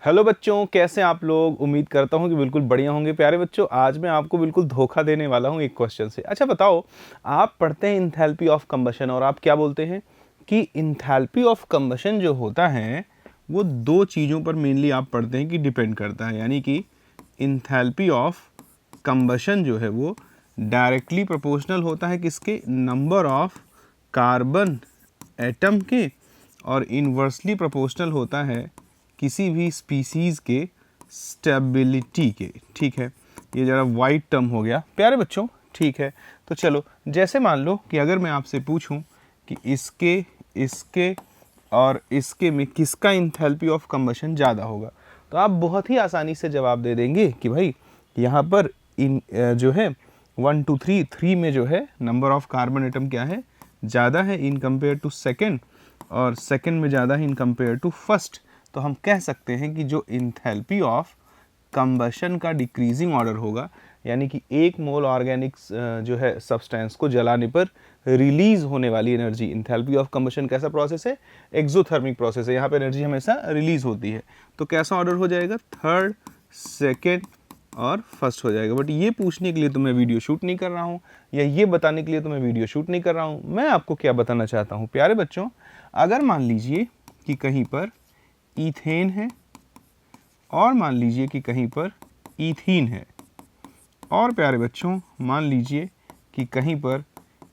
Hello बच्चों, कैसे आप लोग। उम्मीद करता हूँ कि बिल्कुल बढ़िया होंगे। प्यारे बच्चों, आज मैं आपको बिल्कुल धोखा देने वाला हूँ एक क्वेश्चन से। अच्छा बताओ, आप पढ़ते हैं इंथैल्पी ऑफ कंबशन और आप क्या बोलते हैं कि इंथैल्पी ऑफ कंबशन जो होता है वो दो चीज़ों पर मेनली आप पढ़ते हैं कि डिपेंड करता है। यानी कि इंथैल्पी ऑफ कंबशन जो है वो डायरेक्टली प्रोपोर्शनल होता है किसके, नंबर ऑफ कार्बन एटम के, और इन्वर्सली प्रोपोर्शनल होता है किसी भी स्पीसीज़ के स्टेबिलिटी के। ठीक है, ये ज़रा वाइट टर्म हो गया प्यारे बच्चों। ठीक है, तो चलो जैसे मान लो कि अगर मैं आपसे पूछूं कि इसके और इसके में किसका इंथैल्पी ऑफ कंबशन ज़्यादा होगा, तो आप बहुत ही आसानी से जवाब दे देंगे कि भाई यहाँ पर इन जो है 1 2 3 में जो है नंबर ऑफ कार्बन एटम क्या है, ज़्यादा है इन कंपेयर टू सेकेंड, और सेकेंड में ज़्यादा है इन कंपेयर टू फर्स्ट। तो हम कह सकते हैं कि जो इंथैल्पी ऑफ कंबशन का डिक्रीजिंग ऑर्डर होगा, यानी कि एक मोल ऑर्गेनिक जो है सब्सटेंस को जलाने पर रिलीज होने वाली एनर्जी। इंथैल्पी ऑफ कंबशन कैसा प्रोसेस है, एक्सोथर्मिक प्रोसेस है, यहाँ पे एनर्जी हमेशा रिलीज होती है। तो कैसा ऑर्डर हो जाएगा, थर्ड, सेकेंड और फर्स्ट हो जाएगा। बट ये पूछने के लिए तो मैं वीडियो शूट नहीं कर रहा हूँ, या ये बताने के लिए तो मैं वीडियो शूट नहीं कर रहा हूँ। मैं आपको क्या बताना चाहता हूँ प्यारे बच्चों, अगर मान लीजिए कि कहीं पर ईथेन है और मान लीजिए कि कहीं पर ईथीन है, और प्यारे बच्चों मान लीजिए कि कहीं पर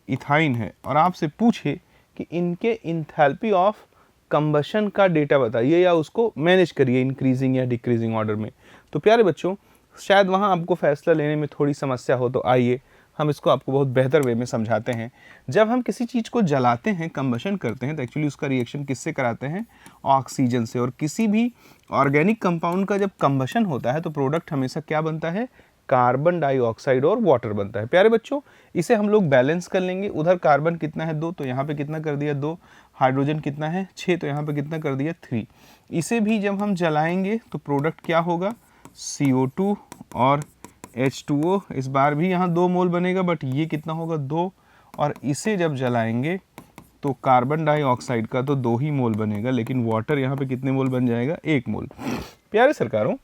इथाइन है, और आपसे पूछे कि इनके इंथैल्पी ऑफ कंबशन का डेटा बताइए या उसको मैनेज करिए इंक्रीजिंग या डिक्रीजिंग ऑर्डर में। तो प्यारे बच्चों, शायद वहाँ आपको फैसला लेने में थोड़ी समस्या हो, तो आइए हम इसको आपको बहुत बेहतर वे में समझाते हैं। जब हम किसी चीज़ को जलाते हैं, कंबशन करते हैं, तो एक्चुअली उसका रिएक्शन किससे कराते हैं, ऑक्सीजन से। और किसी भी ऑर्गेनिक कंपाउंड का जब कंबशन होता है तो प्रोडक्ट हमेशा क्या बनता है, कार्बन डाइऑक्साइड और वाटर बनता है। प्यारे बच्चों, इसे हम लोग बैलेंस कर लेंगे। उधर कार्बन कितना है 2, तो यहाँ पे कितना कर दिया 2, हाइड्रोजन कितना है 6, तो यहाँ पे कितना कर दिया 3। इसे भी जब हम जलाएंगे तो प्रोडक्ट क्या होगा, CO2 और H2O। इस बार भी यहाँ 2 मोल बनेगा, बट ये कितना होगा 2, और इसे जब जलाएंगे तो कार्बन डाइऑक्साइड का तो 2 ही मोल बनेगा, लेकिन वाटर यहाँ पे कितने मोल बन जाएगा, 1 मोल। प्यारे सरकारों,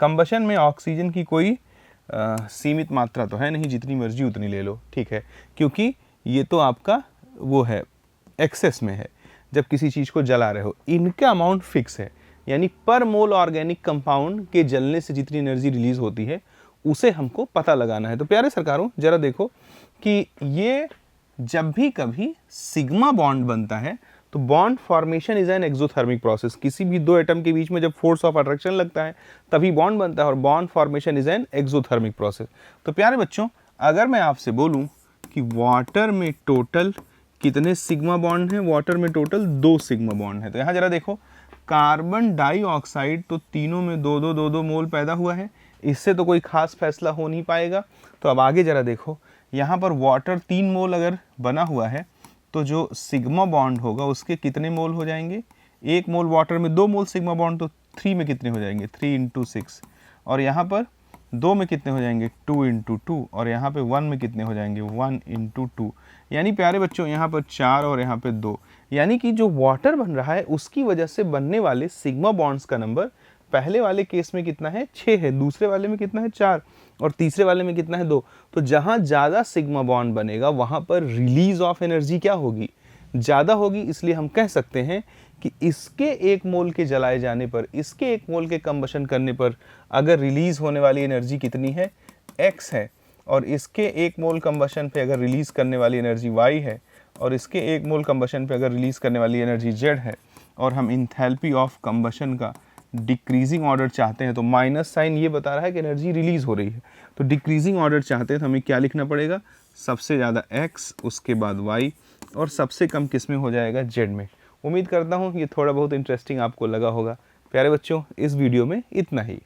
कंबशन में ऑक्सीजन की कोई सीमित मात्रा तो है नहीं, जितनी मर्जी उतनी ले लो। ठीक है, क्योंकि ये तो आपका वो है, एक्सेस में है। जब किसी चीज़ को जला रहे हो, इनका अमाउंट फिक्स है, यानी पर मोल ऑर्गेनिक कंपाउंड के जलने से जितनी एनर्जी रिलीज होती है उसे हमको पता लगाना है। तो प्यारे सरकारों, जरा देखो कि ये जब भी कभी सिग्मा बॉन्ड बनता है तो bond formation is an exothermic process. किसी भी दो एटम के बीच में जब फोर्स ऑफ अट्रैक्शन लगता है तभी बॉन्ड बनता है, और bond formation is an exothermic process. तो प्यारे बच्चों, अगर मैं आपसे बोलूं कि वाटर में टोटल कितने सिग्मा बॉन्ड हैं, वाटर में टोटल 2 सिग्मा बॉन्ड है। तो यहाँ जरा देखो, कार्बन डाइऑक्साइड तो तीनों में 2-2 मोल पैदा हुआ है, इससे तो कोई खास फैसला हो नहीं पाएगा। तो अब आगे जरा देखो, यहाँ पर वाटर 3 मोल अगर बना हुआ है तो जो सिग्मा बॉन्ड होगा उसके कितने मोल हो जाएंगे, 1 मोल वाटर में 2 मोल सिग्मा बॉन्ड, तो 3 में कितने हो जाएंगे, 3 × 6, और यहाँ पर 2 में कितने हो जाएंगे, 2 × 2, और यहाँ पे 1 में कितने हो जाएंगे, 1 × 2। यानी प्यारे बच्चों, यहाँ पर 4 और यहाँ पे 2, यानी कि जो वाटर बन रहा है उसकी वजह से बनने वाले सिग्मा बॉन्ड्स का नंबर पहले वाले केस में कितना है, 6 है, दूसरे वाले में कितना है, 4, और तीसरे वाले में कितना है, 2। तो जहाँ ज़्यादा सिग्मा बॉन्ड बनेगा वहाँ पर रिलीज ऑफ एनर्जी क्या होगी, ज़्यादा होगी। इसलिए हम कह सकते हैं कि इसके 1 मोल के जलाए जाने पर, इसके 1 मोल के कंबशन करने पर अगर रिलीज होने वाली एनर्जी कितनी है, x है, और इसके 1 मोल कंबशन पे अगर रिलीज करने वाली एनर्जी y है, और इसके 1 मोल कंबशन पे अगर रिलीज करने वाली एनर्जी z है, और हम इंथैल्पी ऑफ कंबशन का डिक्रीजिंग ऑर्डर चाहते हैं, तो माइनस साइन ये बता रहा है कि एनर्जी रिलीज हो रही है। तो डिक्रीजिंग ऑर्डर चाहते हैं तो हमें क्या लिखना पड़ेगा, सबसे ज़्यादा x, उसके बाद y, और सबसे कम किस में हो जाएगा, z में। उम्मीद करता हूँ ये थोड़ा बहुत इंटरेस्टिंग आपको लगा होगा। प्यारे बच्चों, इस वीडियो में इतना ही।